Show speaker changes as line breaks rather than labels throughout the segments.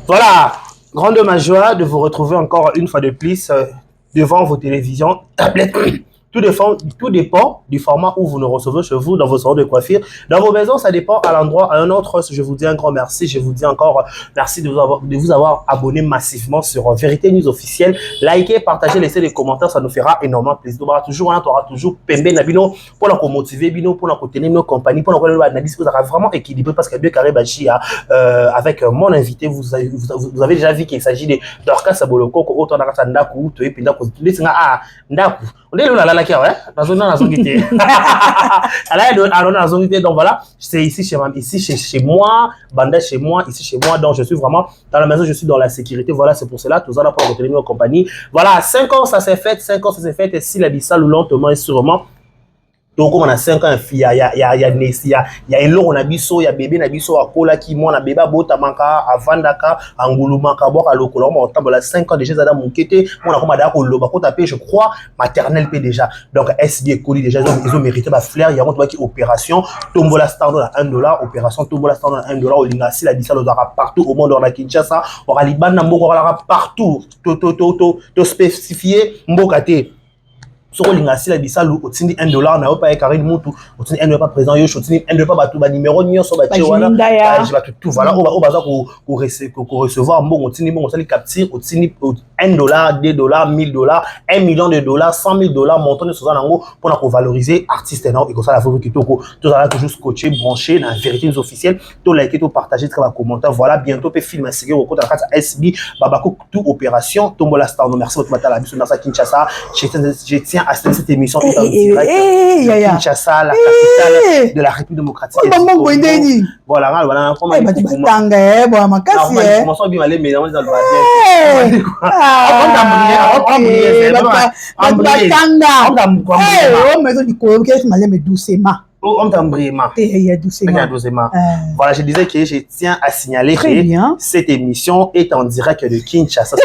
Voilà, grande ma joie de vous retrouver encore une fois de plus devant vos télévisions, tablettes. Tout dépend du format où vous nous recevez chez vous, dans vos salons de coiffure. Dans vos maisons, ça dépend à l'endroit, à un autre. Je vous dis un grand merci. Je vous dis encore merci de vous avoir abonné massivement sur Vérité News officielle. Likez, partagez, laissez des commentaires, ça nous fera énormément plaisir. Tu auras toujours Pembe Nabino pour la motiver, Bino, pour la tenir nos compagnies, pour la analyse. Vous aurez vraiment équilibré parce que deux carrés Bachi avec mon invité, vous avez déjà vu qu'il s'agit de Dorcas Saboloko, autant dans Ndaku, tu es Pindaku, Ndaku. On est là, là, ouais, dans la zone qui donc voilà, c'est ici chez moi, Banda chez moi, ici chez moi, donc je suis vraiment dans la maison, je suis dans la sécurité, voilà, c'est pour cela, tout ça, là, pour retenir nos compagnies. Voilà, 5 ans, ça s'est fait, et si la Bissau lentement et sûrement. Donc, comme on a 5 ans, il y a un lot, on a biso, il y a bébé, on a biso, à Kola, qui moi, on a bébé, Botamanka, à Vandaka, à Ngouloumanka, à Lokola, on a 5 ans déjà, Zada Moukete, on a comme à Dako, Loba, je crois, maternelle P déjà. Donc, SB Koli, déjà, ils ont mérité ma flair, il y a un qui opération, Tombola Star à $1, opération Tombola Star à $1, au Lingassi, la Bissau, on aura partout au monde, on a Kinshasa, on aura Liban, on aura partout, tout spécifié, Mbokate. Sur l'ingasi la bisalu au tindi $1 na pas carré mutu au tindi $1 pas présent yo tindi $1 pas batu ba numéro nyonso ba tie wana ba tout voilà au baza ko recevoir bon au tindi bon ça les capture au tindi $1 $2 $1000 $1 million $100,000 montant de ça nango pour na valoriser artiste non et comme ça la faut que tout ça toujours scotché branché dans Vérité officielle tout liker tout partager très commentaire voilà bientôt pe film série au compte la SB babako tout opération Tombola Star merci votre matala biso dans ça Kinshasa je tiens à cette émission en direct de Kinshasa, la capitale de la République démocratique. Voilà, voilà, on va voilà, je disais que je tiens à signaler que cette émission est en direct de Kinshasa.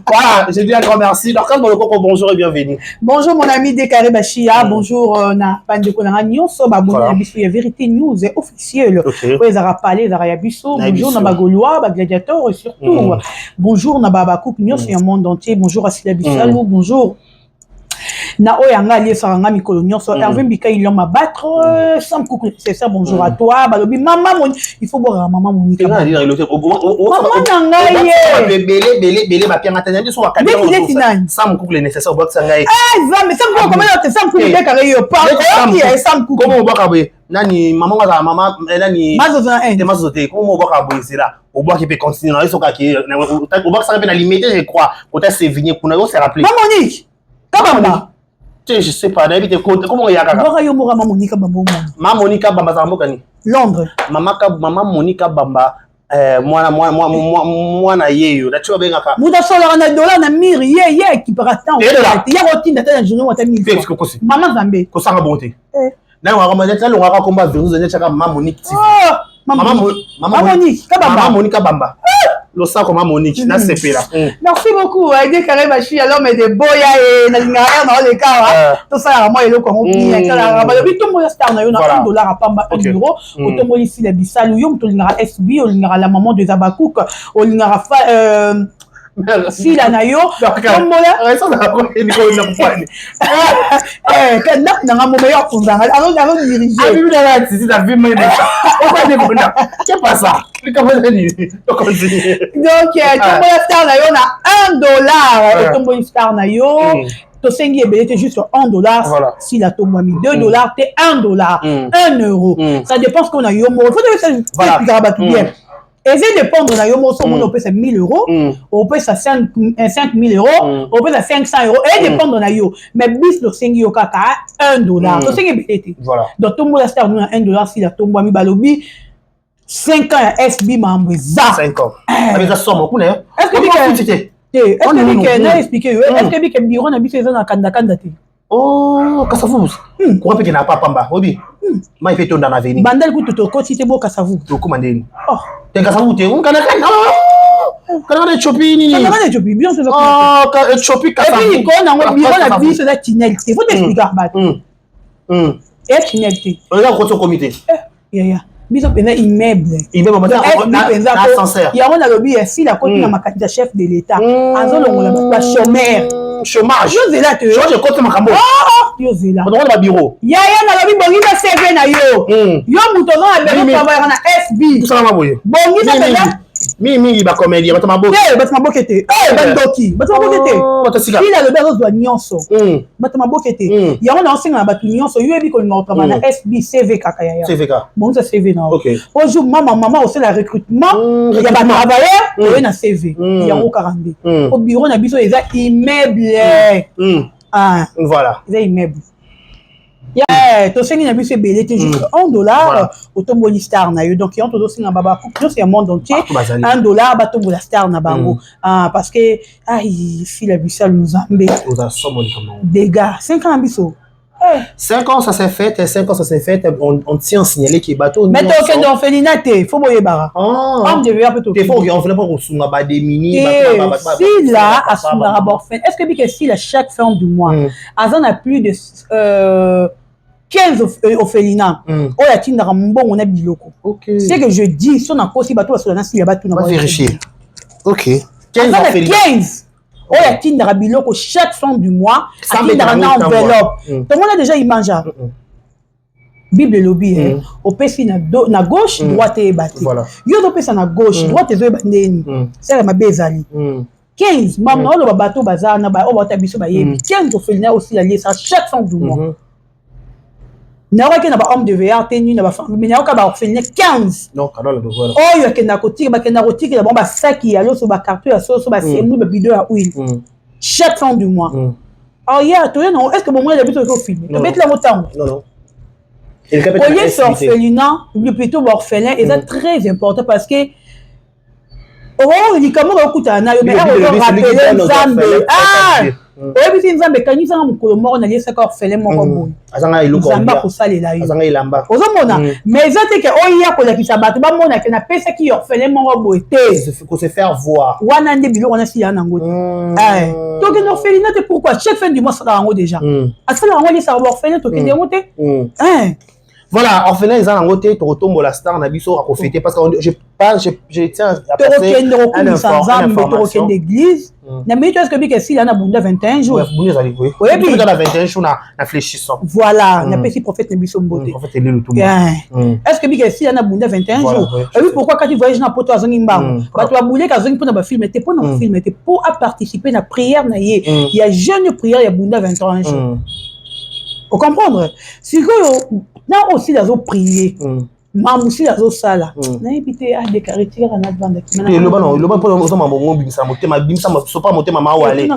Voilà, je dis un grand merci. Dorcas Boloko, bonjour et bienvenue.
Bonjour mon ami Décaré Bachia, bonjour na Pandeko na Nyonso, Vérité News officielle. Ils aura parlé d'Arabiso, bonjour na Bagolois, Gladiator et surtout bonjour na Babakou Nyonso et un monde entier, bonjour à Sila Bissalou, bonjour. Na oyanga lié saranga mikolo nyonso Hervé Mbika il l'homme battre sans coucou c'est ça bonjour à toi balobi maman il faut boire maman Monica maman nangaye
belé ba pianga tanya so wakati sans coucou nécessaire au box ngai
va mais sans coucou comment tu sans coucou décaré yo pas qui est sans coucou
comment boka boye nani maman nga maman nani mazo te comment boka boye c'est là au bois qui peut continuer na so ka ki au box ça peut na limiter je crois peut-être c'est venir pour nous se rappeler
maman Monique Kabamba.
Je sais pas, comment il y a
Maman Monica Bamba.
Maman Monica Bamba, ça va
Londres.
Maman Monica Bamba. Moi na yeyo na tu bien ka
muda sola na dollar na miri ye qui part temps ya routine ta journée wata 1000 fois maman Zambé
ko sanga bonté na wa kama neta lo ngaka komba virus neta ka maman Monique maman
Monique Kabamba
maman Monica Bamba le sang comme Monique na CP là.
Merci beaucoup Décaré Bachi alors mais de boya et na ngara dans les cas tout ça moi et le comme bien kala ba bi to mo star na yo na $1 à pamba €1 autombo ici la bisalu yo to ngara SB o ngara la maman de Zabakouk o ngara si la nayo comme là
ça na ko ni ko na kupani
que na mo meilleur kunzanga alors diriger
ah bibi na titi da vie mais on va débonder c'est pas ça donc
tombo star na yo na $1 tombo star na yo to sengi ebelete juste $1 si la tombo mi $2 t'es $1 €1 ça dépend ce qu'on a yo mo faut que ça expliquera tout bien. Essayez de prendre la yomo sur on peut ça €1000, on peut ça 5000 €, on peut ça 500 €. Et de prendre la yo, mais bis le sengi yo kaka $1. To sengi belete.
Voilà.
Donc tout le monde a star $1 si la tombo mi balobi 5 ans SB mambreza.
5 ans. Avec ça somme on est.
Est-ce que est-ce que expliquer est-ce que biro na biso na kanda te.
Oh, Kassavou. Quoi peut-être n'a pas pamba, obi. Ma il fait ton dans la venue.
Bandel ku to ko cité bo Kassavou.
To commandé.
Oh.
Te Kassavou te on kana. Quand on est chopini.
Quand on est chopini, bien sûr.
Oh, quand chopini,
quand on a un bureau, la vie, c'est la tinelté. Faut t'expliquer, Arbat. Et tinelté.
On est au comité.
Biso pena immeuble.
Immeuble, l'ascenseur.
Il y a un lobby ici, la côté de ma candidat chef de l'État. En zone, on a chômeur.
Chômage.
Yo zela te.
Chômage côté Makambo.
Yo zela.
On a bureau.
Ya na lobby bongi na CV na yo. Yo muto na bureau travailler na FB.
Tout ça va boyer.
Bongi na pena.
Mimi ba comédie, ba tama boke.
Ba tama boke te. Ba doki. Ba tama boke te.
Ba tasika.
Il a le besoin de nyonso. Ba tama boke te. Ya on a enseigné na ba nyonso. Yo ebi ko na travailler na FB CV kaka ya.
CV ka.
Bon ça CV na.
OK.
Bonjour maman aussi la recrutement. Il y a ba travailleur, na CV. Il y a au 42. Au bureau na biso eza immeuble. Ah,
voilà.
Eza immeuble. Yeah, to sengi na biso belé te juste $1 au tombo star na yo. Donc on to sengi na baba c'est un monde entier. $1 ba tombo la star na bango. Ah parce que ici la biso Luzambe. Des gars, 5 ans biso.
5 ans ça s'est fait, 5 ans ça s'est fait, on tient signalé qui bateau.
Mais donc on fait l'inate, faut boyer bara. On devait un peu tout.
Des fois on fait pas qu'on sunga ba des mini
si là à sunga borfen. Est-ce que bien si à chaque fin du mois, azan a plus de 15 orphelinats. Oh la tinda rambo on a biloko. OK. C'est que je dis son en cause si bateau sur la nasi ya bateau na
vérifier. OK.
15 orphelinats. 15. Oh, il y a Tindra Biloko chaque fin du mois. Tindra enveloppe. Tout le monde a déjà imagé. Bible lobby, au PC na gauche, droite et bâti. Yo do PC na gauche, droite et bandeni. C'est ma bezali. 15, maman, le bateau bazar na ba, oh, bata biso ba yebi. 15 au final aussi la lié ça chaque fin du mois. Na wa ke na ba homme de VR tenu na ba femme mais na ka ba orphelinat 15
non kanala do voilà
oh yo ke na kotika ba ke na kotika ba saki ya loso ba carton ya soso ba semu ba bidon ya huile chaque fin du mois oh yeah toi non est-ce que bon moi d'habitude au film tu mettre la montagne
non
et le capitaine orphelinat le plutôt orphelin et c'est très important parce que oh il comment okuta na yo mais on rappeler Nzambe oui, c'est Nzambe quand ils ont mukolo mort na liesa ka orphelin moko boy.
Azanga iloko.
Nzamba ko salela yo.
Azanga ilamba.
Ozomona mais ezate ke oya ko la kisa bato ba mona ke na pesa ki orphelin moko boy te.
Faut se faire voir.
Wana nde bilo wana si ya nango. Donc une orphelinat pourquoi chaque fin du mois ça rango déjà. À ça la rango ça orphelin to ke ndengo te.
Voilà, orphelin ils ont en côté to retombe la star na biso à fêter parce que je tiens à passer une information
d'église. Na minute est-ce que bi que si là na bunda 21 jours.
Oui, oui, puis dans 21 jours na fléchissant.
Voilà, na petit prophète na biso mbote.
Prophète élu tout.
Est-ce que bi que si là na bunda 21 jours. Et puis pourquoi quand tu voyages na poto azongi mbango. Ba to abule ka zongi pour na film était pour na film était pour participer na prière na ye. Il y a jeune prière ya bunda 21 jours. Vous comprendre? Si que non aussi les autres prier. Maman aussi les autres sala. Na éviter à déclarer tirer en advance.
Et le ban pour aux maman bon bimsa monter ma bimsa so pas monter maman ou aller.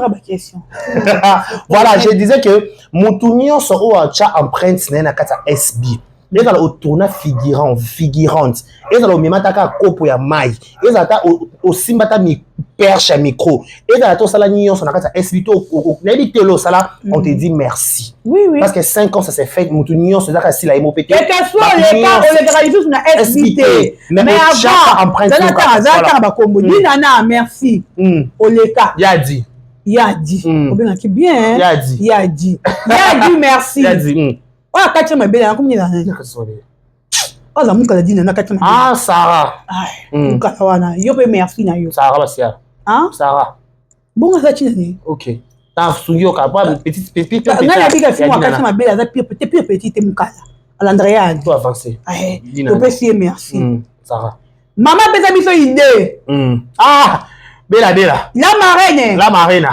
Voilà, je disais que Moutounion so o acha empreinte na kata SB. Les gens au tournage figurante. Les gens au mimataka kopo ya mai. Les gens au simbata mi perche micro. Les gens au salanion son akata SB au n'habite lo sala on te dit merci.
Oui oui.
Parce que 5 ans ça s'est fait Moutounion c'est là si la MOPT.
Quel que soit les cas on les réalise sur la SBT. Mais avant empreinte ça ba kombo ni nana merci. O le cas.
Yadi.
O bien qui bien. Yadi merci.
Yadi.
Ah, quand tu m'as bien, comment il a dit? Ah, ça m'a dit,
ah, Sarah.
Ah, yo peux merci na yo.
Sarah, Basia.
Hein?
Sarah.
Bon, ça tu
ok. T'as souillé au capable, petite.
Non, il a dit que moi, quand tu m'as bien, ça petit, t'es mon cas. À l'Andrea.
Tu avancer.
Tu peux dire merci.
Sarah.
Maman, peut-être mis une idée.
Ah, Bella.
La marraine.
La marraine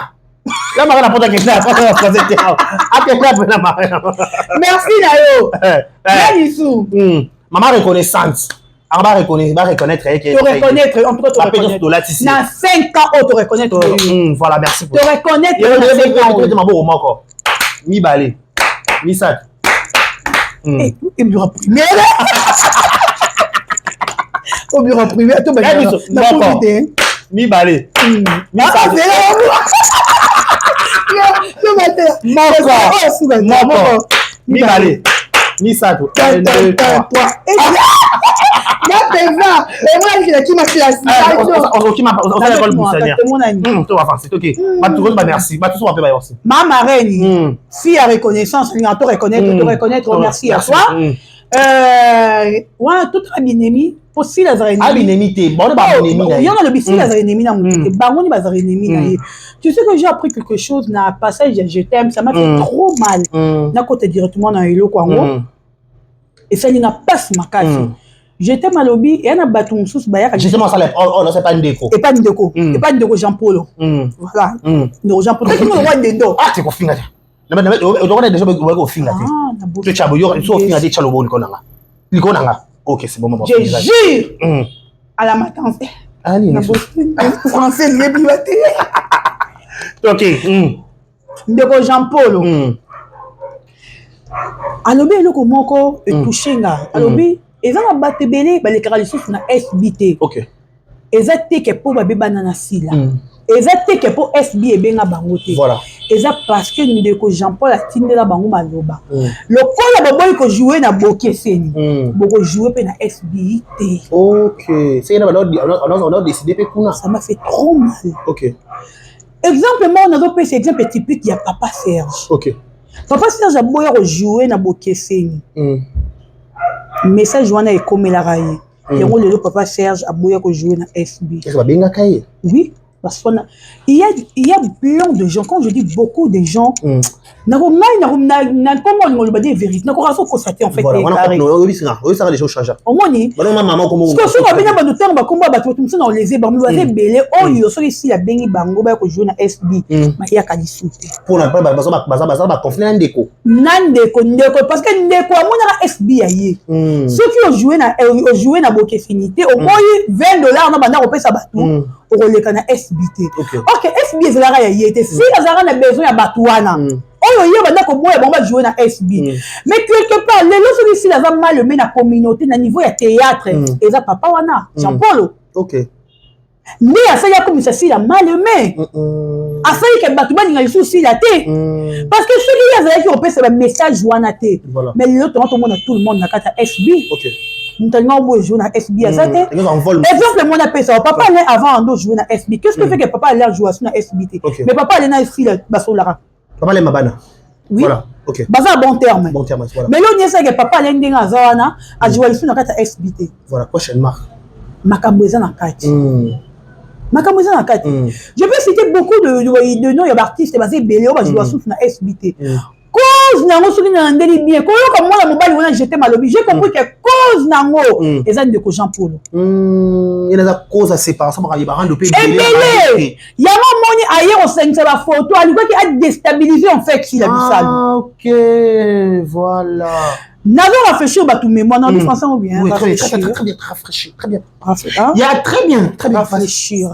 a pas de question.
Merci, Nayo.
Maman reconnaissante. On va reconnaître.
Te reconnaître, on peut te reconnaître. Dans 5 ans, on te reconnaître.
Voilà, merci pour
te reconnaître.
Mi balé. Mi sac.
Et bureau privé. Au bureau privé,
mi balé. Mi sac. Moko. Mi balé. Mi sac. 1, 2, 3.
pesa. Et moi, je qui m'a classé.
On va l'école buissonnière. Tout va faire, c'est ok. Merci. Tout va faire aussi.
Ma marraine, si à reconnaissance, on te reconnaître, merci à toi. Ouais, tout a bien aimé. Aussi la zarenemi.
Ah, bien aimé, t'es bon, bah, bien aimé.
Il y en a le bissi la zarenemi na mouté. Baroni ba zarenemi. Tu sais que j'ai appris quelque chose dans le passage, je t'aime, ça m'a fait trop mal. N'a côté directement dans Hello Kwango. Et ça n'a pas ma casse. J'étais mal au bi et un abatou sous baya.
Justement, ça non, c'est pas une déco.
Et pas une déco. Et pas une déco Jean-Paul. Voilà. Non, Jean-Paul. Tu me vois dedans.
Ah, c'est quoi finga. Non, mais on a déjà au finga. Tu chabo yo, so finga de chalo bon konanga. Likonanga. OK, c'est bon,
je jure à la matance.
Allez,
français n'est plus battu.
OK.
Ndeko Jean-Paul. Alobi eloko moko etouché nga. Alobi eza na batebele ba lekara lisusu na SBT.
OK.
Eza teke po ba bebana na sila. Eza teke po SB ebenga bango te.
Voilà.
Eza parce que ndeko Jean-Paul atindela bango maloba. Lokola baboyi ko jouer na Bokeseni. Boko jouer pe na SB te.
OK. C'est on a décidé pe kuna.
Ça m'a fait trop mal.
OK.
Exemple moi on a d'autres exemple typique il y a Papa Serge.
OK.
Papa Serge a boya ko jouer na Bokeseni. Message wana ekomela ye. Yango lelo Papa Serge a boya ko jouer na SB.
Est-ce que benga kaye?
Oui. Parce qu'il y a plein de gens, quand je dis beaucoup de gens, n'a pas de vérité, n'a pas constaté en fait.
Voilà, ça les choses changent.
Au moins, ce que si on a bien de temps, on va tout ça dans les ébats, on va belé, oh, il y a ici la bengi bango, bah que jouer na SB, mais il y a qu'à discuter.
Pour la bah conflit ndeko.
Ndeko parce que ndeko à mon SB aïe. Ceux qui ont joué na Bokeseni, au moins $20 na banda repère ça batou. Pour le canal SBT. Ok, SB c'est la réalité. Si les arabes ont besoin de Batouana, oh il y a maintenant qu'on va jouer dans SB. Mais quelque part, les gens ici là ont mal mené la communauté na niveau de théâtre. Et ça papa wana Jean-Paul.
Ok.
Mais à ça il y a comme ça si la mal mené. À ça il y a que Batouba n'a souci la té. Parce que celui là qui ont fait ce message wana té. Mais l'autre tout le monde n'a qu'à SB. Ok. Nous avons joué dans SB. Exemple, mon appel ça. Papa allait avant en jouer dans SB. Qu'est-ce que fait que papa allait jouer dans SB? Mais papa allait dans ici, Basolara.
Papa allait Mabana.
Oui.
Voilà. Ok.
Baza bon terme.
Bon terme. Voilà.
Mais là, on y a que papa allait dans Zawana à jouer ici dans SBT.
Voilà. Prochaine marque.
Makamboza na kati. Makamboza na kati. Je peux citer beaucoup de noms d'artistes basés belé au jouer dans SBT. Cause nango soki na ndeli bien ko yo comme moi mobali wana j'étais malobi j'ai compris que cause nango eza ndeko Jean-Paul
il a cause à séparation ba rendre le pays
belé ya moni ailleurs on s'engage la photo ali quoi qui a déstabilisé en fait si la bisale.
OK, voilà.
N'avons réfléchi à tout mémoire dans le français ou bien.
Oui, très bien, très bien. Il y a très bien réfléchir.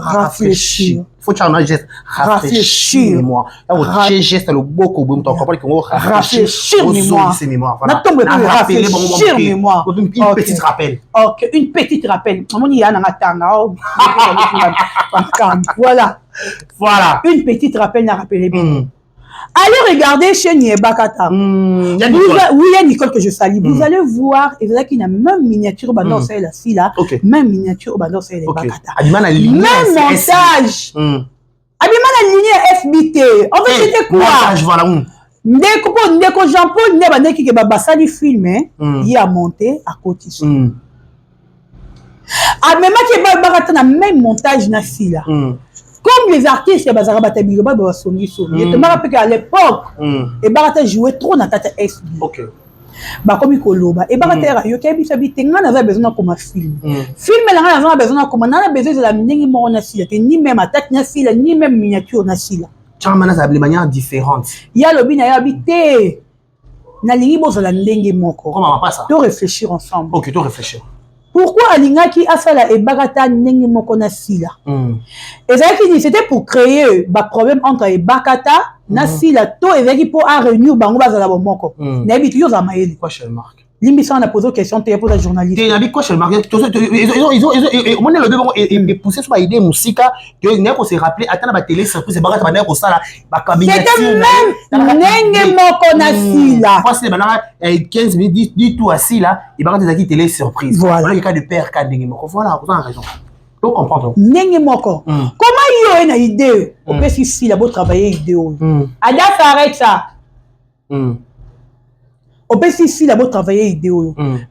Faut que tu aies un geste. Réfléchir, mémoire. Là, votre geste, le beau que vous comprenez que vous
réfléchir, mémoire.
Réfléchir, mémoire. Une petite rappel.
Ok, une petite rappel. Il y a un voilà. Voilà. Une petite rappel, n'a rappelé bien. Allez regarder chez Niebakata. Oui, il y a Nicole que je salue. Vous allez voir, et là qu'il y a même miniature au bandon, c'est la fille là. Même miniature au bandon, c'est les Bakata. Même montage. Abima la ligne FBT. En fait, c'était quoi? Montage, voilà. Ndeko Jean-Paul, Ndeko qui est basali film, il a monté à côté. Ah, même qui est Bakata na même montage na fille là. Comme les artistes, ils je te rappelle qu'à l'époque, et Barata jouait trop dans ta SB. Ok. Bah comme il coloba et Barata yo qui habite ngana za besoin comme film. Film là ngana za besoin comme na besoin de la ndenge mo na sila ni même attaque na sila ni même miniature na sila.
Chamana za de manière différente.
Ya lobi na ya habité. Na lingi bozo la ndenge moko.
Comment on va pas ça?
Tu réfléchir ensemble.
OK, tu réfléchir.
Pourquoi Alingaki Asala et Bagata Nengi Mokona Sila? Et ça qui dit c'était pour créer un problème entre Bagata, Nasila, to et pour réunir Bango Bazala Moko. N'habite yo Zamaeli.
Prochaine marque.
Limbi on a posé une question, tu as posé à journaliste.
Tu as dit quoi chez le marketing? Ils ont poussé sur l'idée Moussika que nous avons se rappeler attends la télé surprise c'est bagarre pour ça là
c'était même n'enge moko na sila.
Moi c'est banana 15 minutes dit tout assis là il bagarre des télé surprise. Voilà le cas de père cas n'enge moko voilà vous avez raison. Tu comprends
n'enge moko. Comment il y a une idée? On peut si là beau travailler idée. Ada arrête ça. On peut si là travailler idée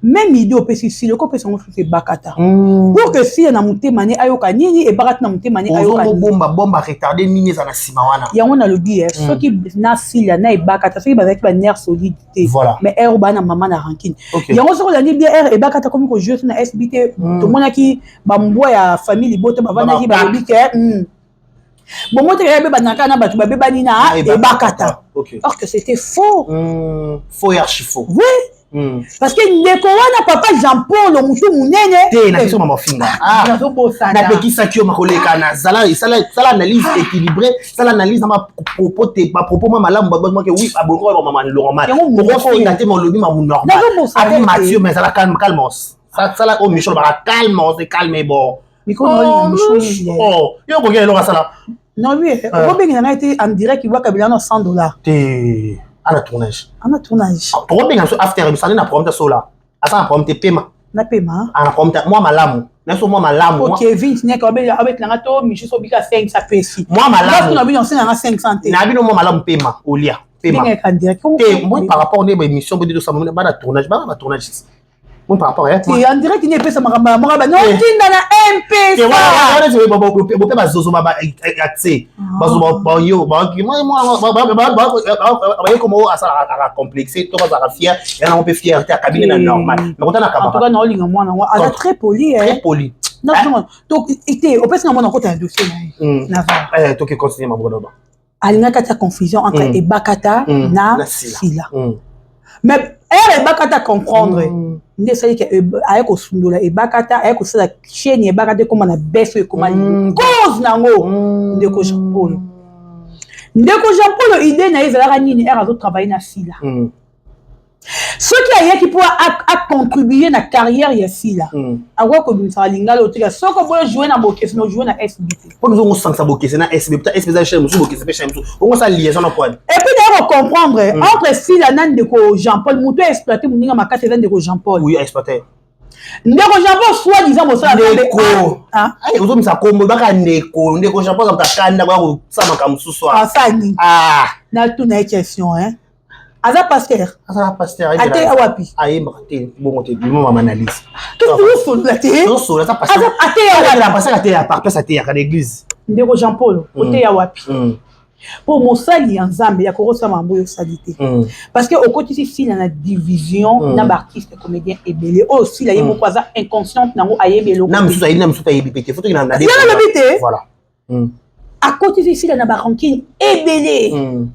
même idée on peut si le peut se bakata pour que si na monter mané ayoka nini et barat na monter mané ayoka
bomba retarder nini za na sima wana
ya on a le dit ceux qui na si là na e bakata ceux qui ba avec ba nerf solidité mais air ba na maman na rankine ya on se la ni bien air e bakata comme ko jouer na SBT to mona ki ba mboya ya famille boto ba vana ki ba bike bon moi tu ba na kana ba tu ba bani na e bakata. Or que c'était faux.
Faux et archi faux.
Oui. Parce que ndeko wana papa Jean-Paul mutu munene.
Te na kiso mama finga.
Na zo bosana.
Na pekisa kio makoleka na sala analyse équilibrée, sala analyse ma propos te ba propos ma malamu ba moi que oui abongo ba mama Laurent Mat. Pourquoi faut dater mon lobby ma normal. Avec Mathieu mais ça la calmos. Ça la au Michel ba calmos et calme bon.
Miko no Michel.
Oh, yo ko gelo ka sala.
Non, lui, Robin a été en direct, il voit Kabila $100.
T'es à la tournage.
À la tournage.
Robin a after, il s'en est à prendre ça là. À ça, prendre tes paiements.
Na paiement.
À prendre moi ma lame. Même sur moi ma lame.
Ok, Vince n'est qu'avec l'angato, Michel Sobika 5 ça peut ici.
Moi ma lame.
Nous avons 500.
N'a vu moi ma lame paiement au lia. Paiement.
En direct.
Moi par rapport aux émissions de ça, moi pas la tournage, pas la tournage. Moi par rapport à
et en direct il n'est pas ça maraba non tinda na MP
ça voilà je vais boter ba zozo ba atse ba zozo ba yo ba qui moi comme ça a complexé toi ça fier et on peut fierté à cabine normal mais quand on a
en tout cas non linga moi na très poli
très poli
non donc était au parce que moi encore un dossier na
va toi qui continue ma bonne
alinga kata confusion entre Ebakata na Sila mais elle Ebakata comprendre nde sali que ayeko sundola Ebakata ayeko sala chaîne Ebakata comme na beso et comme cause nango ndeko Jean-Paul idée na ezala nini era zo travailler na Sila ceux qui ayeki pour a contribuer na carrière ya Sila agwa ko bimisa lingalo tika soko boyo jouer na bokesi no jouer na SBT
pour nous on sent ça bokesi na SBT peut-être SBT chez nous bokesi pe chez nous on ça liaison na point
et puis d'ailleurs comprendre entre Sila na ndeko Jean-Paul muto exploiter muninga makate za ndeko Jean-Paul
oui exploiter
ndeko Jean-Paul soit disant mo ça
ndeko ai uzo misa kombo baka ndeko Jean-Paul comme ta kanda kwa ça makamusu soir
sani na tout na question hein Aza pasteur. Ate awapi.
Aye mbate bon te mo analyse.
Qu'est-ce que vous faites là?
Non so là ça pasteur.
Ate awapi.
La pasteur ate à part place ate à l'église.
Ndeko Jean-Paul, ote awapi. Pour mosali ensemble ya ko sama mboyo salité. Parce que au côté ici la division na artiste comédien ebele aussi la yemo kwaza inconsciente nango ayebelo.
Na msusa ili na msusa yebipeke. Faut que na
ndé.
Voilà.
À côté ici la na ranking ebele.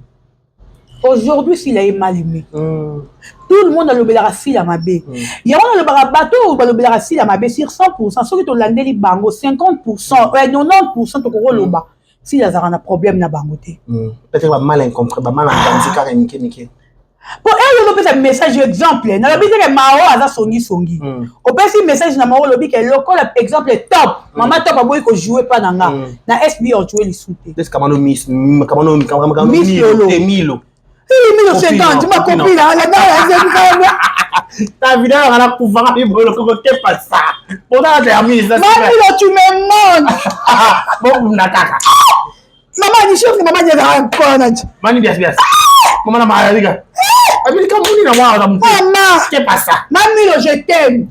Aujourd'hui, s'il est mal aimé, tout le monde a le bélarassi à ma baie. Il y a le bateau ou le bélarassi à ma baie sur 100%. Ceux qui ont l'année bango, 50%, 90% de gros loba. Si la zara a un problème na bangoté.
Peut-être que mal incompris, mal entendu car il
pour elle, on peut un message exemple. Na la que Mao a songi. On peut un message na Mao lobi que local exemple top. Maman top a boy ko jouer pas nanga. Na SB on jouer les souté.
Est-ce que Miss Milo.
1050, tu m'as compris là.
Ta vidéo, on a pouvoir vivre le côté pas ça. Pendant la mise.
Maman, tu me manges.
Bon, nakaka.
Maman, ni chose que maman dit un connant.
Mani bien. Maman na mariga. Ami comme ni na moi na muté.
Maman,
c'est pas ça.
Maman, je t'aime.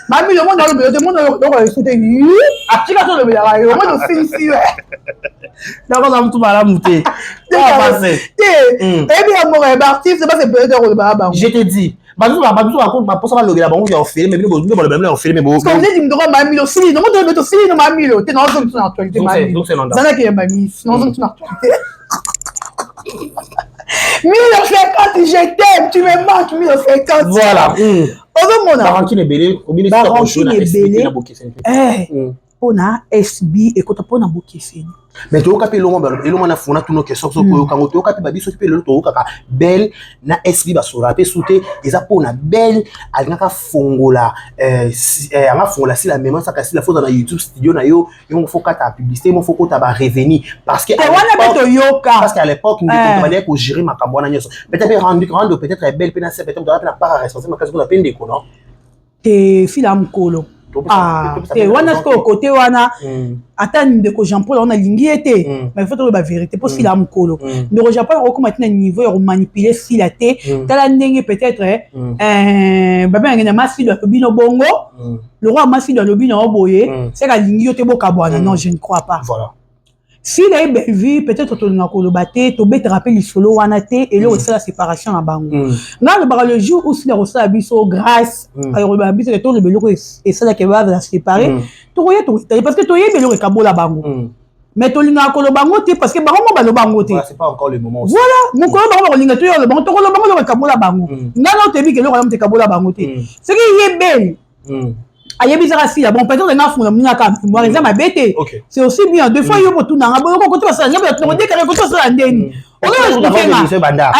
Maman, le monde dans le bureau, le monde dans le souté. Ah, tu vas le bureau, le monde au ici.
D'accord, ça me tout mal à muté.
Eh bien, mon artiste, c'est pas c'est peut-être le baba.
Je te dis. Bazou raconte ma posa le gars bon on fait mais bon on fait mais bon.
Parce qu'on dit me droit mamie le sili, non moi de sili no mamie le, t'es dans une actualité mamie.
Donc c'est non.
Ça n'a que mamie, non une actualité. 1050 je t'aime, tu me manques 1050.
Voilà.
Ozo mona.
Baranki est belé, au ministère
Baranki est belé. Eh. pona SB et kota pona Bokeseni.
Mais tu as na fona tout nos questions so ko kango to ka babiso pe le to ka belle na SB ba so rapé souté eza pona belle alingaka fongola anga fongola si la même ça ka si la faut dans YouTube studio na yo yo faut ka ta publicité mo faut ko ta ba revenu parce que parce qu'à l'époque nous devons ko gérer makambo na nyoso peut-être rendre peut-être belle pena c'est peut-être na pas responsable kasi ko na pende ko non
te fila mkolo te wana sko côté wana ata ndeko Jean-Paul on a lingi été mais il faut trouver la vérité pour fila mkolo ndeko Jean-Paul on commence à niveau ya manipuler fila te tala ndenge peut-être baba ngena masi do bino bongo le roi masi do bino boye c'est ka lingi yote boka bwana non je ne crois pas
voilà.
Si la vie peut-être tu n'as pas le batté, tu peux rappeler le solo wanate et là c'est la séparation à bango. Là le jour où si la reçoit abisso grâce à le abisso que tout le belo et ça là qui va la séparer, tu voyais tout parce que tu y belo kabo la bango. Mais tu n'as pas le bango parce que bango ba le bango
c'est pas encore le moment.
Voilà, mon collègue bango linga tu le bango, tu le bango le kabo la bango. Là non tu dis que le roi te kabo la bango te. C'est qui est belle. Ayebizara si bon peut-être on a fond na ka moi exemple abete c'est aussi bien deux fois yo botu na ngabo ko to ça ngabo to déclarer ko to ça ndeni on a
banda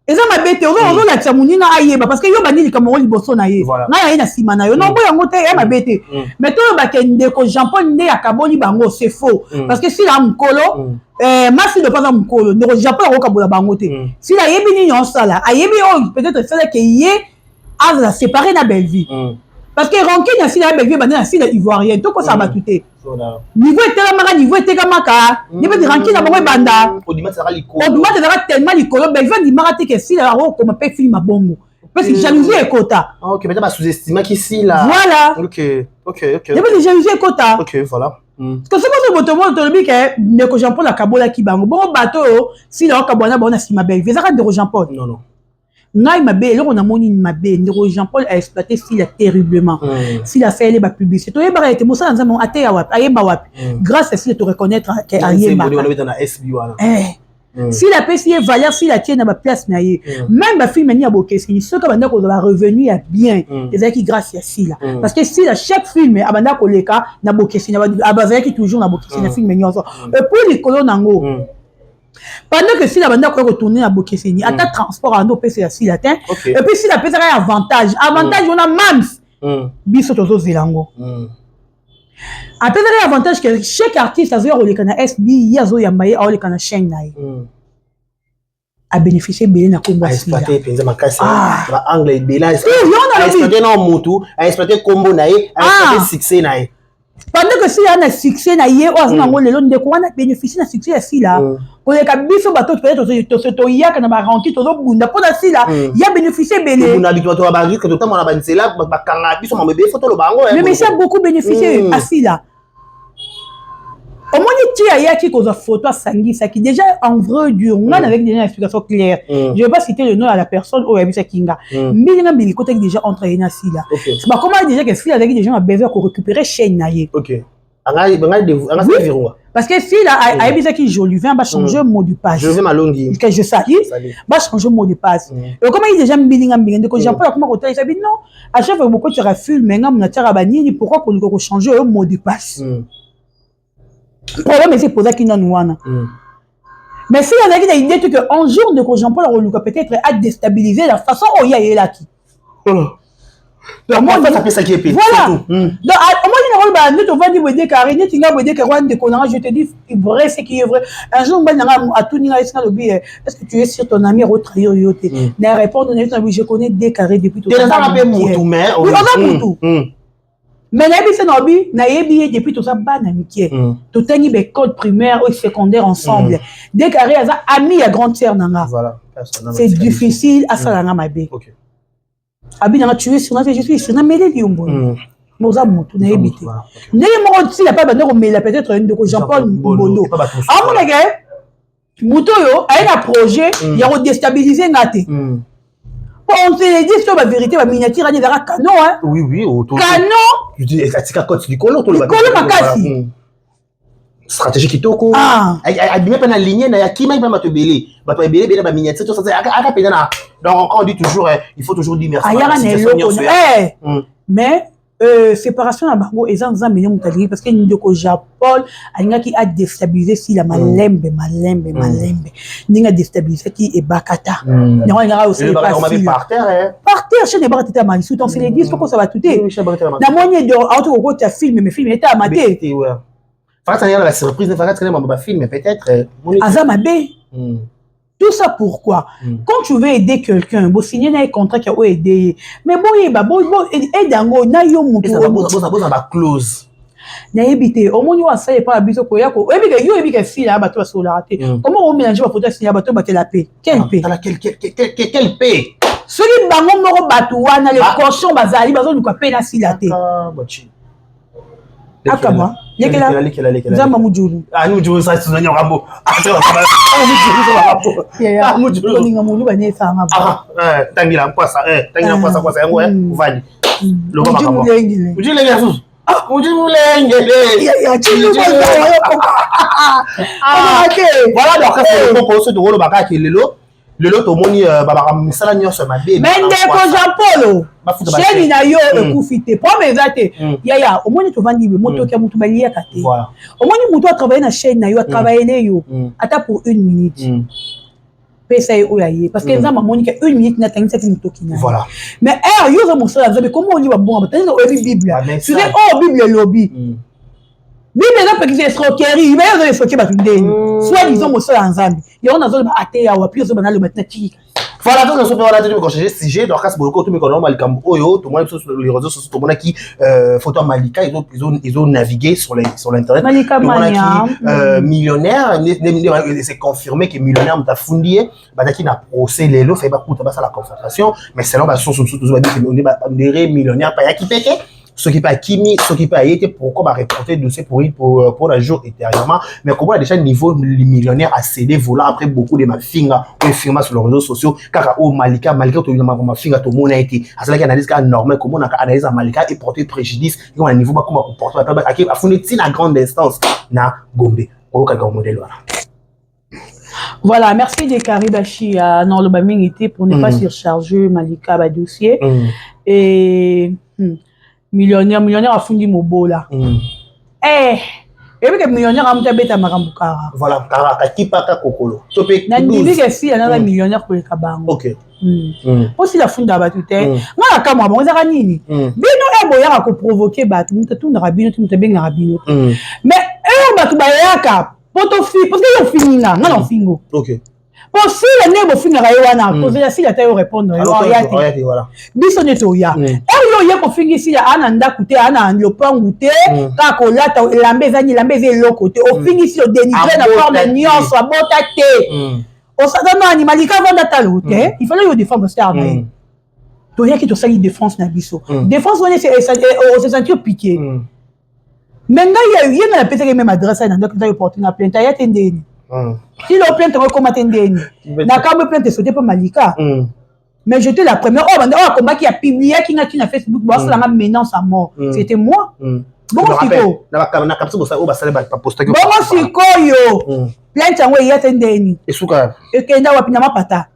eza mabete on la tsamunina ayeba parce que yo bandi likamoro liboso na ye na ya na sima na yo non boya ngote ya mabete mais to ba kende ko Jean-Paul nde akaboli bango c'est faux parce que si la mkolo masi de pas mkolo ne Jean-Paul ko kabola bango te si la yebi ni nyonsala ayebi peut-être c'est là que yé a la séparer na belle vie. Parce que Rancune a signé avec lui, a signé ivoirien, tout ça va tout. Niveau était là, niveau était comme ça. Niveau de Rancune a beaucoup banda. Au-delà tellement l'icolo, ben il va dire que si la roue comme un film à bongo. Parce que jalousie est quota.
Ok, mais tu vas sous-estimer qu'ici là.
Voilà.
Ok.
Il y a jalousie est quota.
Ok, voilà.
Parce que c'est pas ce moto de lui que ne que Jean-Paul a kabola qui bango. Bon bateau, si la roue kabona bon a si ma belle. Vous arrêtez de Jean-Paul.
Non.
Ngai mabe là on a moni mabe ndeko Jean-Paul a exploité Sila terriblement Sila fait les publicité to yeba été mo ça nza mon ate ya wapi ayeba wapi grâce à Sila te reconnaître que ayeba Sila pesi valeur Sila tient na ba place na ye même ba film ni abokesi ce que banda ko va revenu ya bien les qui grâce à Sila parce que Sila chaque film abanda ko leka na bokesi na ba qui toujours na bokesi na film nyonso et pour les colons nango pendant que si la bande a retourné à Bokeseni, à ta transport en eau, c'est si latin. Et puis si la pèse a avantage, on a mams. Biso tozo zelango. Après ça avantage que chaque artiste a zéro le kana SB, yazo yambaye a le kana chaîne nae. A bénéficié belé na combo
Sila. A exploité penza makasi. Ba anglais bela. A exploité na mutu, a exploité combo nae, a exploité succès nae.
Pendant que si y a un succès na ye o na ngole londe ko na bénéficier na succès si là ko le ka biso bato peut-être to ya kana ba ranki to bunda pour si là il y a bénéficié belé
on habite to ba ri que to na ba nsela ba kanga biso ma bébé photo lo bango
mais ça beaucoup bénéficié assis là au moins il y a qui cause photo sangi ça qui déjà en vrai dur on avec des explications claires je vais pas citer le nom à la personne au Yabisa Kinga mais il y a côté déjà entraîné assis là c'est pas comment déjà que si avec des gens a besoin pour récupérer chaîne naie
OK
parce que si là a Yabisa qui joli vient va changer mot du passe
je vais ma longue
que je salis va changer mot de passe et comment il déjà bilinga de que Jean-Paul comment côté ça dit non à chaque fois beaucoup tu refus mais ngam na tira banini pourquoi pour changer un mot de passe. Le problème c'est pour ça qu'il n'en a. Mais si on a une idée que un jour de Jean-Paul a peut-être à déstabiliser la façon dont il y a là qui.
Donc moi ça fait ça qui est pire.
Voilà. Donc moi je ne vais pas dire que carré ni tinga dire que Rwanda de Konara je te dis vrai c'est qui est vrai. Un jour on va à tout ninga est-ce que tu es sur ton ami retrahir yote. Na répondre je connais des carrés depuis tout
ça. Tu as un peu mais
on a tout. Mais na yebi depuis tout ça ban amitié tout tani be code primaire ou secondaire ensemble dès carré ça ami à grande sœur nanga
voilà
c'est difficile à ça nanga mabe OK abi nanga tu es sur je suis sur na mêlé liombo moza mutu na yebi te ne mo si la pas bande ko mêler peut-être un de Jean-Paul Bondo ah mon gars muto yo a un projet il y a déstabiliser ngate. On se dit sur la vérité, la miniature est dans canon, hein?
Oui, autour.
Canon!
Tu dis, c'est quoi du colon, tout le
monde? Colon, makasi.
Stratégie qui toko. Elle dit, même ligne, il y a qui même te belé. Bah, toi, belé, la miniature, tout ça, c'est donc, on dit toujours, il faut toujours dire merci.
Mais, séparation à bango et en zambé moutali parce que ndeko Japon alinga qui a déstabilisé si la malembe ninga déstabilisé qui est bakata non il y aura aussi
par terre
chez les barres tata mali sous ton c'est les 10 pourquoi ça va tout na moitié de auto ko ta film mais film était amaté
ouais fa ça y a la surprise de faire ma film peut-être
azamabe tout ça pourquoi quand tu veux aider quelqu'un bon signer un contrat qui a aider mais bon aidango na yo mutu
ça va close
na ebité au moins wa ça pas biso ko yako ebike yo ebike fille là bato so la raté comment on mélange ba photo signer bato ba la paix quelle paix
quelle paix
celui bango moko bato wana les cochons bazali bazo luka paix na silaté akaba lekela zamba mujulu
nous jouons ça sur un rabo
mujulu ninga mulu bane fanga
tangira mpasa kwasa yango vani loba makamo mujulu ya susu voilà donc c'est pour ce de rolo baka ki lelo to moni baba misala nyonso mabe
mende ko Jean Paul cheni na yo ekufite problème ezate yaya omoni to vandi moto ki mutu balia kate
voilà
omoni mutu a travailler na chaîne na yo a travailler yo ata pour 1 minute pesa yo yaye parce que nzamba moni que 1 minute na tangisa ki mutu ki na
voilà
mais yo za mosala nzabe comment on liba bon parce que o bible tu sais bible lobby Bible n'a pas que c'est escroquerie, mais ils ont escroqué soit disons mon seul ensemble. Il y a un ensemble athée à puis ils ont le maintenant qui.
Voilà donc on va dire que j'ai sujet donc casse beaucoup tout mais quand mal comme oyo tout le monde sur les réseaux sociaux tout le monde qui photo Malika ils ont navigué sur l'internet
Malika Mania
millionnaire c'est confirmé que millionnaire m'a fundié badaki na procès les lots fait pas pour ça la confrontation mais selon ba source tout va dire que on est millionnaire pas ya qui pété ce qui pas Kimi, ce qui pas été pourquoi va reporter dossier pour un jour intérieurement mais comment déjà niveau millionnaire a cédé volant après beaucoup de ma finga ou firma sur les réseaux sociaux car au Malika tout ma finga tout monde a été à cela qui analyse car normal comment on a analysé Malika et porter préjudice comment à niveau pas comment comporter à fond la grande instance na Gombe au cas modèle
voilà merci de Karibashi à non le baming était pour ne pas surcharger Malika ba dossier et millionnaire a fundi mobola et puis que millionnaire a beta makambukara
voilà kara kipaka kokolo
topé na ndivi que si ana millionnaire pour le kabango
OK
aussi la funda ba tout est ngala kama bon ezaka nini bino boya ko provoquer batu tout na rabino tout benga rabino mais batu ba yaka poto fi parce que yo finina ngala fingo
OK
pour si le nebo finira wana poser si la taille répondre
voilà
biso neto ya yo ko fingi si ana ndakuté ana lopangu té ka ko lata lambezani lambeze lokoté o fingi si o dénigrer na forme nyonso abota té o sadama animalika vanda talo té il fallait yo défendre ça armée to ya ki to sali défense na biso défense on se sentir piqué mais nga ya na peut-être même adresse na donc yo porter na plainte ya tendeni si le plainte comment tendeni na ka me plainte sauter pas Malika mais j'étais la première combat qui a publié qui n'a sur Facebook boss la menace à mort c'était moi bon siko
na kapso bossa o basale ba poster
bon siko yo plainte yango ya tendeni
esuka
ekenda wapi na mapata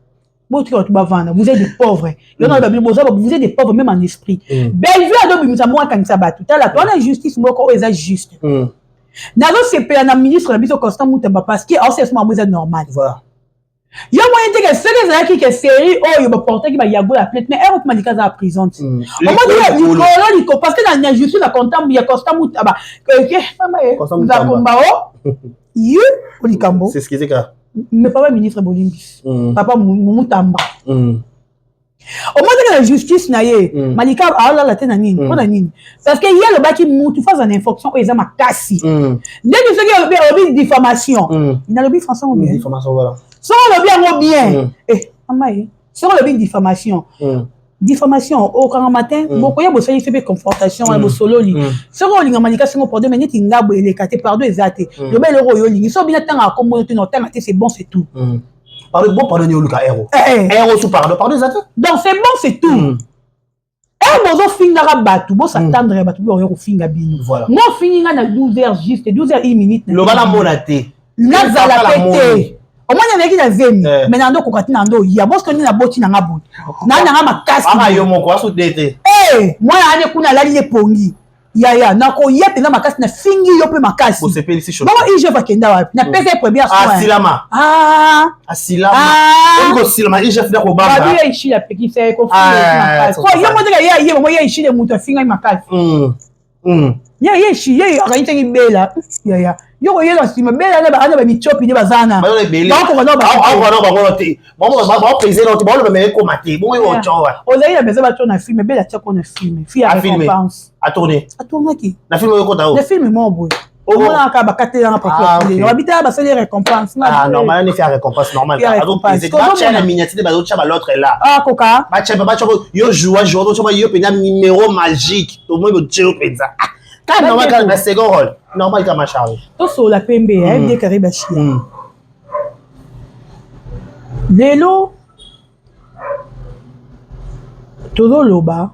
bon tu vas vendre vous êtes des pauvres vous êtes des pauvres même en esprit belle vie ado bimisa moi quand ça ba tout à la toi justice moko eza juste nazo sepela na ministre na biso Constant Mutamba parce que en ce moment c'est normal
voilà
yo moyen te que c'est ça qui est série yo ba porter qui ba yago la plainte mais elle Malika za prison on m'a dit parce que dans justice la comptable ya Constant Mutamba mama za kombao yo olikambo
c'est ce qui c'est ka
mais papa ministre Bolimbis papa Mutamba au moins de la justice na ye Malika ala la tena nini pona nini parce que il y a le baki mutu face en infraction et ça ma kasi dès que ce qui a diffamation il n'a le bi français ou bien
diffamation voilà
sans le bien amaye sans le bien diffamation au grand matin beaucoup ya bosali fait confrontation à bosololi sans olinga Malika sans problème mais neti ngabo elekate pardon ezate le bel euro yo lingi so bien tanga comme tu n'entends c'est bon c'est tout
pardon bon pardonner au Lucas héros héros sous pardon ezate
donc c'est bon c'est tout bozo finga batu bo s'attendre batu bo yo finga bino
voilà
moi finga na 12h juste 12h1 minute
le bala monaté
nazala pété au moins il y a qui na zemi mais nando kokati nando ya bosko ni na boti na ngaboti na nga makasi
yo moko aso dété
Eh, moi ane kuna lali le pongi. Ya nako ye pena makasi na fingi yo pe makasi.
Bo sepeli si
Bon je va kenda wa. Na pesa première soin.
Asilama. Asilama. Ko silama je fina ko bamba.
Ba bi ishi la peki c'est ko makasi. Ko yo mo de ya mo ye ishi le muto finga makasi. Ya ishi ye akaita ni bela. Ya. Yo ye la sima bela na ba ana ba michopi ni bazana.
Ba yo bela. Ba ko te. Ba pèser l'autre, ba le me ko maté. Bon yo chowa.
O la besoin ba tourner film bela tia ko na film. Fi a récompense.
A tourner.
A tourner qui?
Na film yo ko ta o.
Le film mo boy. On a ka ba katé na pa ko. On habite ba c'est les récompenses.
Ah normal on fait récompense normal. A donc pèser ba tia la miniature ba l'autre l'autre est là.
Ah coca.
Ba tia yo joue to yo pe na numéro magique. To mo yo tio peza. Quand normal quand la second rôle. Normal comme charge.
To so la PMB de Karibashi. Lelo todo loba.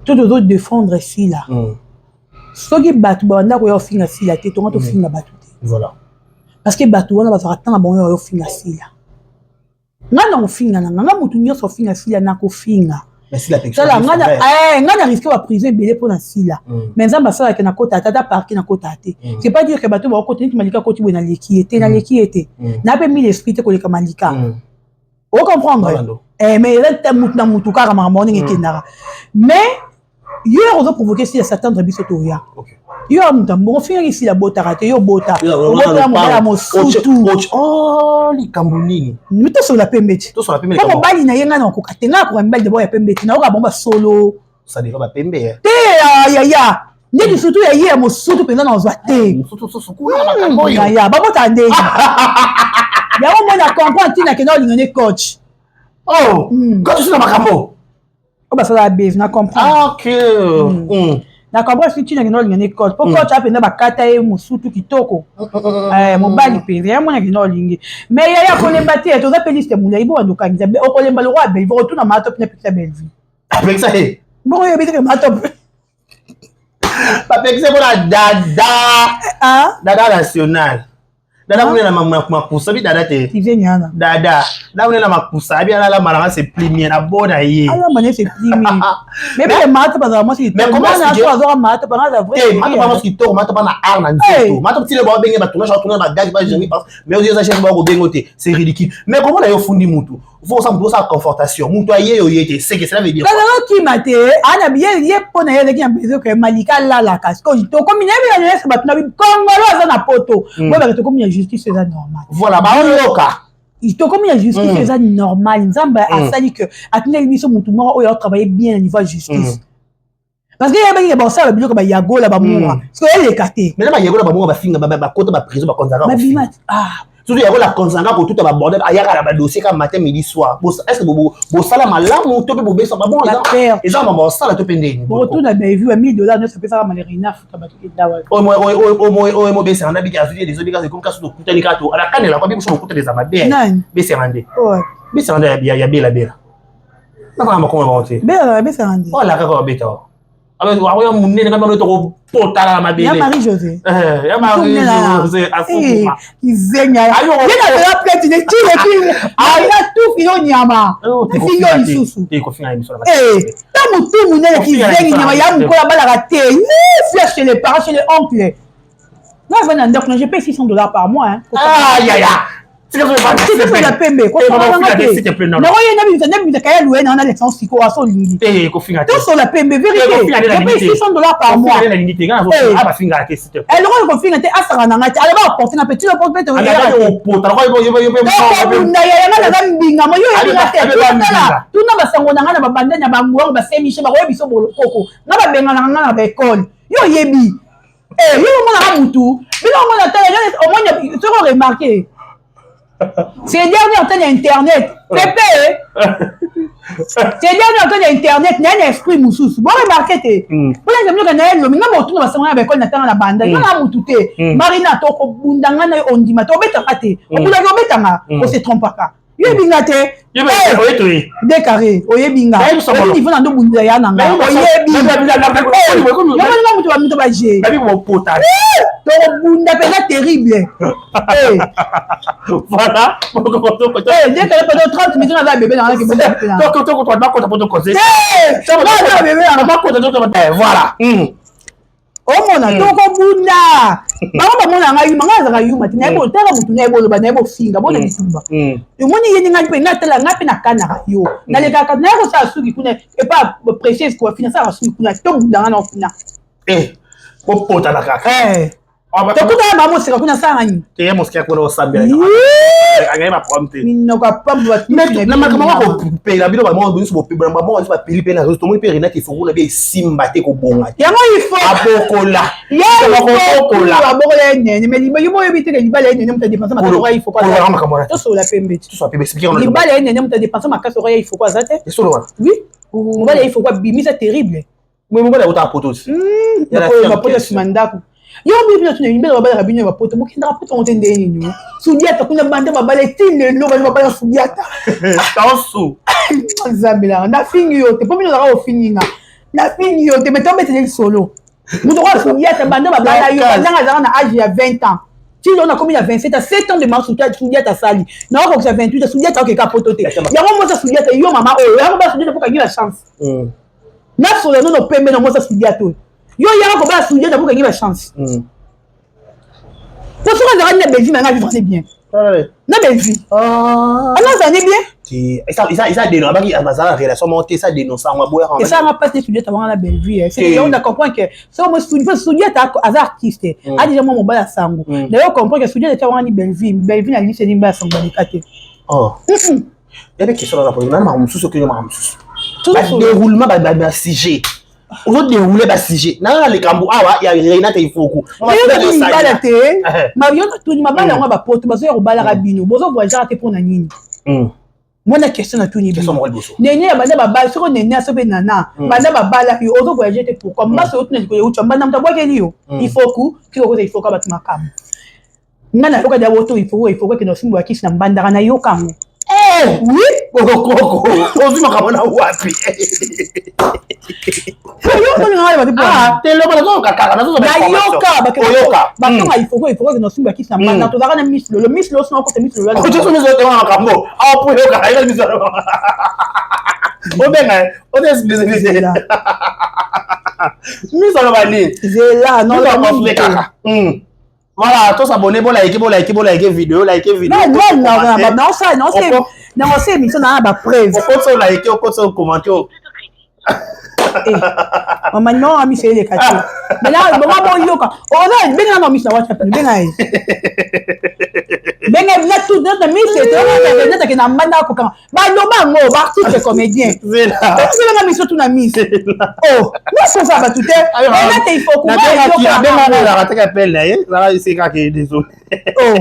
Todo défendre ici là. Soki batu banda ko yo finga si la te to finga batu te.
Voilà.
Parce que batu wana ba tanga bon yo finga si la. Ngana ofinga na ngana mutu nyoso finga si la na ko finga.
Mais si la personne
ngana risque va prison belé pour na si la. Mais nzamba sala ke na kota tata parquet na kota te. C'est pas dire que batu ba kota ni malika koti bo na leki était na leki était. Na pe mis l'esprit te ko le malika. On comprendre. Mais il est mutu na mutu ka ma morning ekendara. Mais yo ozo provoquer si Satan de bisotoria. OK. Yo amtambo finga ici la bota raté yo bota. Bota mo mo surtout.
Oh, li kambunini.
Mito sur la pembeti.
To sur la pembeti.
Ko bali na yenga na ko katenga ko mbali de boya pembeti na ko bomba solo.
Ça dira ba pembe.
Te ya. Ndi surtout ya mo surtout penda na ozwa te.
Surtout kuna ba kambo yo.
Ya ba bota ndenge. Ya mo na comprendre tina ke na lingane coach.
Oh, coach sur na makambo.
Oh bah ça la bise, na comprendre.
Ah OK.
Na comprendre si tu n'as pas l'ingé code. Pourquoi tu as pena ba kata e musutu kitoko. Mo bali pe, ya mo na kino lingi. Mais ya ko lemba te, to za peliste mula ibo andoka ngiza. O ko lemba le roi bel, vo tuna ma top na pizza belle vie.
Avec ça eh.
Bon yo bite ma top.
Pas pexer pour la dada. Dada national. Dada mune na makusa bi dada te.
Ti nyana.
Dada. Dada mune na makusa bi ala la malanga c'est plié na bona ye.
Ala mané c'est plié. Mais le mat pas moi c'est.
Mais comment ça
tu as mat pas la vrai.
Eh, mat pas moi qui to, mat pas na ar na nzito. Mat petit le ba benga ba tourner ba gage ba jami parce mais on dit ça chef ba ko bengote, c'est ridicule. Mais comment là yo fundi mutu? Faut ça pour ça confortation. Mutu aye yo yete, c'est que cela veut dire.
Quand qui maté, ana bien yé pona yé qui a besoin que Malika la casse. Quand to comme il y a ba na Congolo na poto. Moi ba to comme justice c'est normal.
Voilà, bah on loka.
Il te comme il y a justice c'est normal. Nzamba a sali que atene biso mutu moko oyo travailler bien au niveau justice. Parce que y a bon ça le biloko ba yago la ba moura. Parce que elle est caté.
Mais là ba yago la ba moura ba finga ba kota ba prison ba konzanga.
Ba bimat.
Surtout yago la konzanga ko tout ba bordel ayaka la ba dossier comme matin midi soir. Est-ce que bo sala malamu to pe bo besa ba bon ils ont ba sala to pende.
Bon retour na ba vu $1000 ne ça peut faire malérina futa ba to dawa.
Mo besa anda bi kazu des obligations comme kasu to kutani kato ala kanela kwa bi so kuta des amabe. Besa rande. Ouais. Besa rande ya bela. Na kama ko ba onte.
Besa rande.
Oh la ka ko beta. Alors wa munene kama to potala mabele.
Ya Marie José.
Ya Marie José afuma.
Izenya. Ayo la plate ne tire. Aya tout fino nyama. Fino isusu.
Ko finga émission là.
Ta mutu munene ki zengi nyama ya mukola bala raté. Flash chez les parents, chez les oncles. Moi je vais dans donc je paye $600 par mois hein.
Aïe aïe. C'est
la PMB. Quoi non, il y a des kaya loué dans la licence psycho à son ligne. Tout sur la PMB vérité. Je paye $600 par mois. Elle aura confié à Sarana. Elle va apporter un petit peu de c'est dernier temps d'internet. C'est dernier temps d'internet. Il y a un esprit moussous. Bon remarquez. Pour les amis que nous avons tout dans la école natana la bande. Il y a tout Marina toko bundanga na ondima to beta kate. On peut la beta on se trompe pas. Yo bingate. Des carrés. Oye binga. Il faut dans bunda ya nanga. Oye binga. Bunda pena terrible.
Voilà.
Dès qu'elle peut 30 minutes dans la bébé dans la qui
voilà.
Oh mon atoko bunda. Baba mona nga yuma nga za yuma tina ebo tala mutu na ebo ba na ebo finga bona bitumba. Yo moni yeni nga pe na tala nga pe na kana yo. Na le kaka na ko sa suki kuna e pas précise ko financer sa suki kuna to bunda nga na kuna.
Ko pota na kaka.
Tokuta mama sika kuna sa ngani.
Te moskia ko ro sambela. Anga ma prompte.
Minno ka pamba
na makama ko pe la bilo ba mo bonso bo pe ba mo ba pili pe na zo to mo pe rina ki fo na be simba te ko bonga.
Yango ifo
abokola.
Abokola. Abokola nene mais liba yo mo ebite ke liba le nene muta dépenser ma kaso il faut pas. To so la pembe.
To so pembe expliquer on le.
Liba le nene muta dépenser ma kaso il faut quoi ça te?
Et solo.
Oui. Mo ba il faut quoi bimi c'est terrible.
Mo ba la uta potos.
Ya la poto simandako. Yo bibi tu ne mbele babala binyo bapoto bokindra poto ontende nini sudiata kuna bande babala tinde lo bande babala sudiata
tansu
nzambela na fingi yo te pomino na o fininga na fingi yo te metombe te solo muto kwa sudiata bande babala yo bande za na âge ya 20 ans si on a commis à 27 à 7 ans de marche sudiata sali na ko ça 28 sudiata ok ka poto te yango mo sa sudiata yo mama o yango ba sudiata pour gagner la chance na solo no pembe na mo sa sudiata yo y'a ko ba souiller d'abord gagner la chance pour ça on a une belle vie mais on vivre bien na belle vie non ça n'est bien
qui ça dénonce ba ki amazala relation monter ça dénonce en boire
et ça on pas souiller t'avoir la belle vie c'est on a comprendre que ça moi souiller ta as artiste a déjà moi mon bala sango d'ailleurs comprendre que souiller t'avoir une belle vie na lycée ni ba sango balikate
oh il y a des questions là pour nous ma mususu que ma mususu tout déroulement ba sujet on dérouler ba sujet na le kambu awa ya reina te ifoku
Marion tout ni mabala nga ba poto bazo ya robala rabino bozo voyager te pour na nini mona question na tout ni
biso
nene ya banda babala soko nene asobe nana banda babala yo ozo voyager te pourquoi mbaso yo tuna ko ucha banda mtabwa kelio ifoku kiko ko ifoka bat makamu ngana yoka da woto ifoku ke no simbo akisi na mbanda na yokango oui
koko ozima kamona wapi telo bala zo kaka na zo ba
yoka ba tonga ifoko ke no simba kisi na mbanda to zaka na mislo le mislo sino ko te mislo la
ko tso miso te wana kambo aw po yoka ay miso o benga o des business là miso la bani
zela non la
kaka voilà, tous abonnés, bon like vidéo.
Non, c'est émission na ba preuve.
Faut liker, faut commenter.
Maman non, ami c'est les quartiers. Mais là, bon yoka. Oh là, benga na misa WhatsApp, benga. Benga na tout dans misa, tu na manda ko kan. Ba no ba ngo, ba artiste comédien. Benga misa tout na misa. Oh, non ça va tout est. On a il faut qu'on
benga la rate appelle là, c'est quand que désolé.
Oh.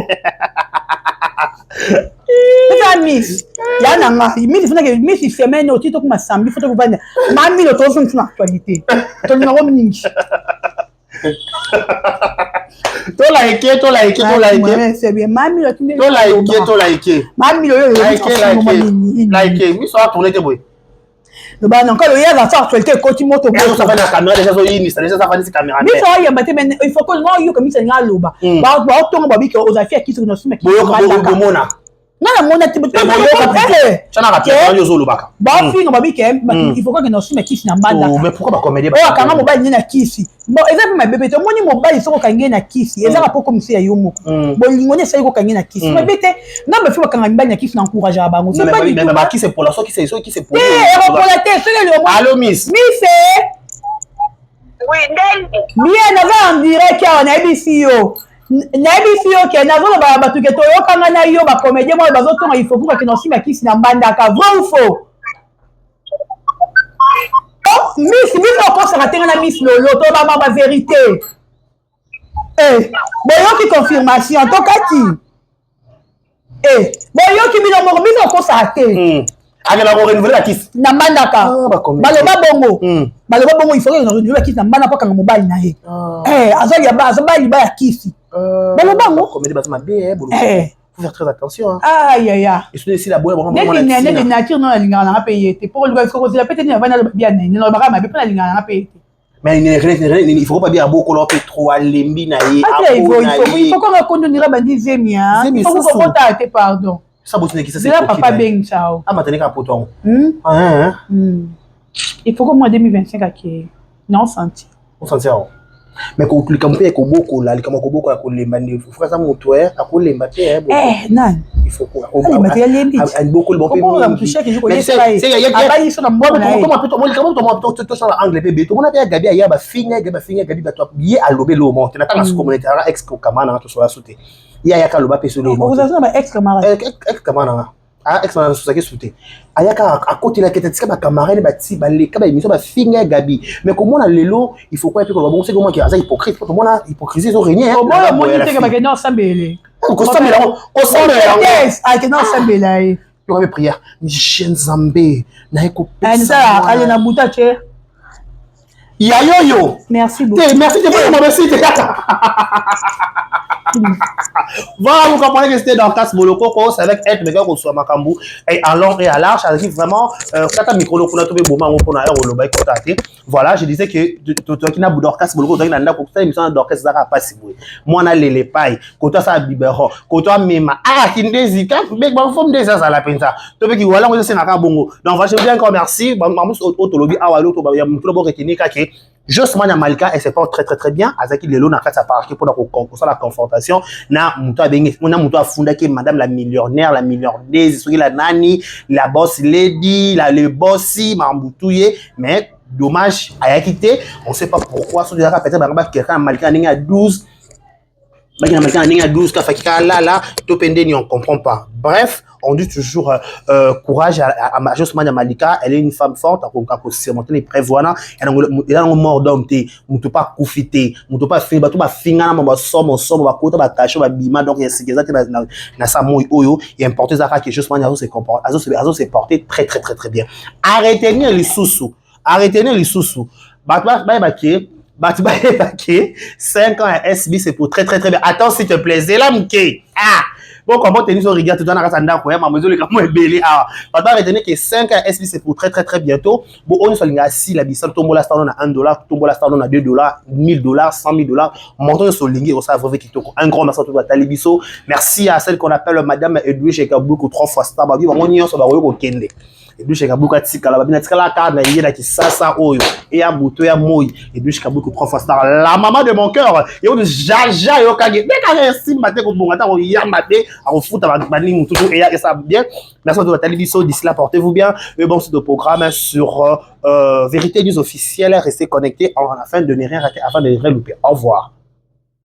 C'est miss. Ya nanga, miss funa ke miss semaine au titre comme samedi photo pour vendre. Mami le trop sur l'actualité. Ton numéro mingi.
To like.
C'est bien. Mami le
to like.
Mami le
like. Mi so tourner te boy.
Le ba non quand il y a la actualité continue moto.
Ça va la caméra déjà so yini, ça déjà ça va ni caméra.
Mi so ya baté mais il faut que non yo comme ça nga loba. Ba to ngo babi ke aux affaires qui se no sume qui.
Mona.
Non, mon activité.
Tu n'as pas de temps.
Bon, film, babi, il faut que nous soyons qui na banda.
Mais pourquoi pas comédie?
Oh, quand on va ni na kisi. Bon, exemple, ma bébé, tout le monde mobile, ils sont kangé na kisi. Ils ont pas comme si ayomo. Bon, l'ingone ça yoko kangé na kisi. Ma bébé, non, mais faut pas kangé na kisi n'encourage à bango.
C'est pas du tout. Mais qui c'est pour la qui c'est pour.
Eh, pour la tête, c'est le moment.
Allô, Miss.
Miss.
Oui, Nelly.
Bien, on dirait qu'on a ici yo. Nabi fio ke nazo ba batu ke to yo kanga na yo ba comédien moi bazo tonga il faut pour que non si ma kisi na mbanda ka vrai ou faux oh miss on pense rater na miss lolo to ba vérité bon yo qui confirmation to kati bon yo qui mi no mo miss on pense rater
agala ko renouveler la kisi
na mbanda ka baloba bongo il faut que non renouveler la kisi na mbanda pa kanga mobile na ye azali ba ya kisi balobango
comédie bas ma bien faut faire très attention. Hein.
Aïe, aïe, aïe.
Et si la boîte,
dès qu'il y a des natures, non, il y a payé. Pour le gars, il a peut-être bien, il n'y a pas de payé.
Mais il faut pas bien beaucoup l'opé trop à l'embina.
Il faut qu'on continue à dire Zemia. Il faut qu'on t'arrête, pardon.
Ça, c'est
là, papa Ben Chao.
Ah, maintenant, qu'un poton.
Il faut qu'au mois 2025, non, senti.
On senti. Mais quand tu campes avec beaucoup là, comme beaucoup à les manier, il faut faire ça mon toit, à les mater.
Non.
Il faut qu'on
beaucoup le bon mais c'est
anglais bébé tout le monde a gabi ya ba finga gabi ba toi bien à lobé lo monte na pas la communauté ara ex kamana to so la sauter ya ka loba pe so le
vous avez un ex
kamana ah ex kamana so ça sauter ayaka à côté la kete ba camarade ba ti ba le ka ba émission ba finga gabi mais comme on a lelo il faut quoi puis bon c'est comment qui a ça hypocrite tout le monde hypocrisie so régner
bon moi dit que ba non sambele
tu avais prière ni chien zambé na eko
ça allez na buta che
ya yo
merci beaucoup
merci voilà, vous comprenez que c'était dans Casse Boloko, c'est avec être mais qu'on soit Makambu et à long et à large, ça dit vraiment quand micro pour trouver bon moment pour aller au bail contacter. Voilà, je disais que toi qui n'a boudor Casse Boloko dans la pour ça émission d'orchestre ça pas si vous. Moi on a les pailles, quand toi ça bibero, quand toi même qui ndezi quand mais bon faut me dire ça la peine ça. Toi qui voilà on c'est na bongo. Donc voilà, je vous dis encore merci. Mamus autolobi awalo to ba ya mutulo bo retenir que justement na Malika et c'est pas très bien azaki lelo na kata parquet pour la confrontation na muto abenge on a muto afunda que madame la millionnaire la nani la boss lady le bossy mambutuye mais dommage a quitté on sait pas pourquoi son déjà peut-être quelqu'un Malika ninga 12 Malika ninga 12 ka fakika là topende ni on comprend pas bref on dit toujours courage à justement à Malika, elle est une femme forte à surmonter les prévoyants elle a un mort d'homme mutu pas profiter mutu pas faire ba tout ba finga na ba somme ba kota ba cacher ba bima donc il y a sécurité na sa moi oyo il importe ça que justement azo se comporte azo se porter très bien arrêtez les sous Batu 5 ans à SB c'est pour très bien attends s'il te plaît c'est là mké bon comment tenir son regard tout dans la sanda quoi ma mesure le comment belé Batu retenir que 5 ans à SB c'est pour très bientôt bon on soit linga si la bisal tombo la star on a $1 tombo la star on a $2 $1000 $100,000 montant sur lingi au savre avec kitoko un grand merci à tout à Talibiso merci à celle qu'on appelle madame Edwige Kabuku 3 fois star ba bi on y on so ba ko kende Edwige Kabuku tika la babina tika la carte na yé na ki sasa oyo et ya buto ya moyi Edwige Kabuku 3 fois star la maman de mon cœur et on jaja yo kage dès ka si maté ko bonga ta ko ya maté a ko futa ba ni mutu et ça bien merci à tout à Talibiso d'ici là portez-vous bien et bon c'est le programme sur Vérité News officielle restez connectés afin de ne rien rater afin de ne rien louper au revoir.